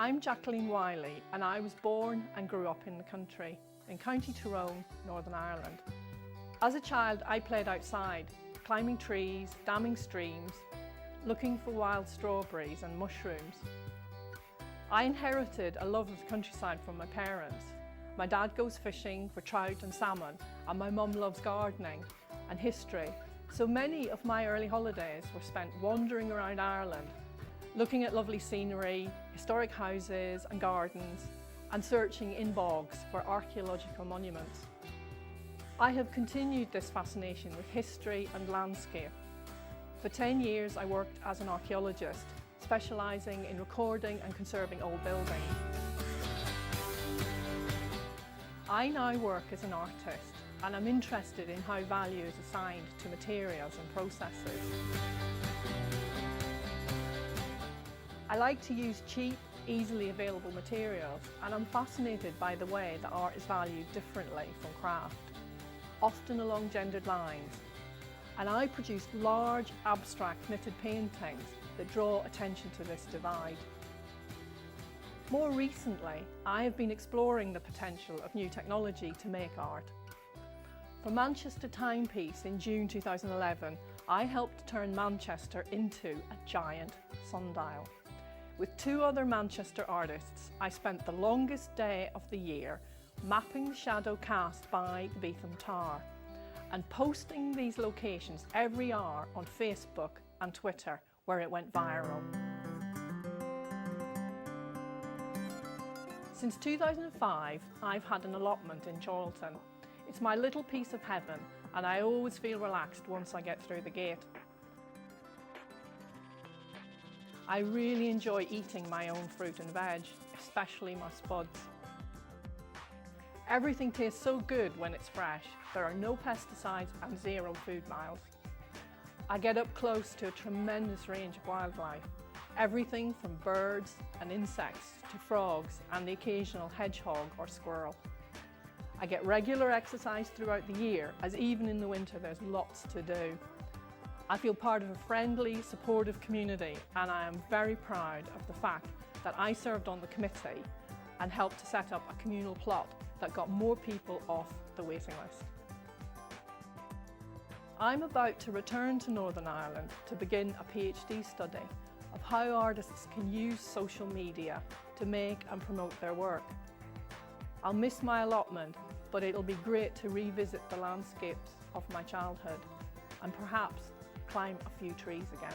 I'm Jacqueline Wylie and I was born and grew up in the country, in County Tyrone, Northern Ireland. As a child I played outside, climbing trees, damming streams, looking for wild strawberries and mushrooms. I inherited a love of the countryside from my parents. My dad goes fishing for trout and salmon, and my mum loves gardening and history. So many of my early holidays were spent wandering around Ireland, looking at lovely scenery, historic houses and gardens, and searching in bogs for archaeological monuments. I have continued this fascination with history and landscape. For 10 years I worked as an archaeologist, specialising in recording and conserving old buildings. I now work as an artist and I'm interested in how value is assigned to materials and processes. I like to use cheap, easily available materials, and I'm fascinated by the way that art is valued differently from craft, often along gendered lines. And I produce large, abstract knitted paintings that draw attention to this divide. More recently, I have been exploring the potential of new technology to make art. For Manchester Timepiece in June 2011, I helped turn Manchester into a giant sundial. With two other Manchester artists, I spent the longest day of the year mapping the shadow cast by the Beetham Tower and posting these locations every hour on Facebook and Twitter, where it went viral. Since 2005, I've had an allotment in Chorlton. It's my little piece of heaven, and I always feel relaxed once I get through the gate. I really enjoy eating my own fruit and veg, especially my spuds. Everything tastes so good when it's fresh. There are no pesticides and 0 food miles. I get up close to a tremendous range of wildlife, everything from birds and insects to frogs and the occasional hedgehog or squirrel. I get regular exercise throughout the year, as even in the winter there's lots to do. I feel part of a friendly, supportive community, and I am very proud of the fact that I served on the committee and helped to set up a communal plot that got more people off the waiting list. I'm about to return to Northern Ireland to begin a PhD study of how artists can use social media to make and promote their work. I'll miss my allotment, but it'll be great to revisit the landscapes of my childhood and perhaps climb a few trees again.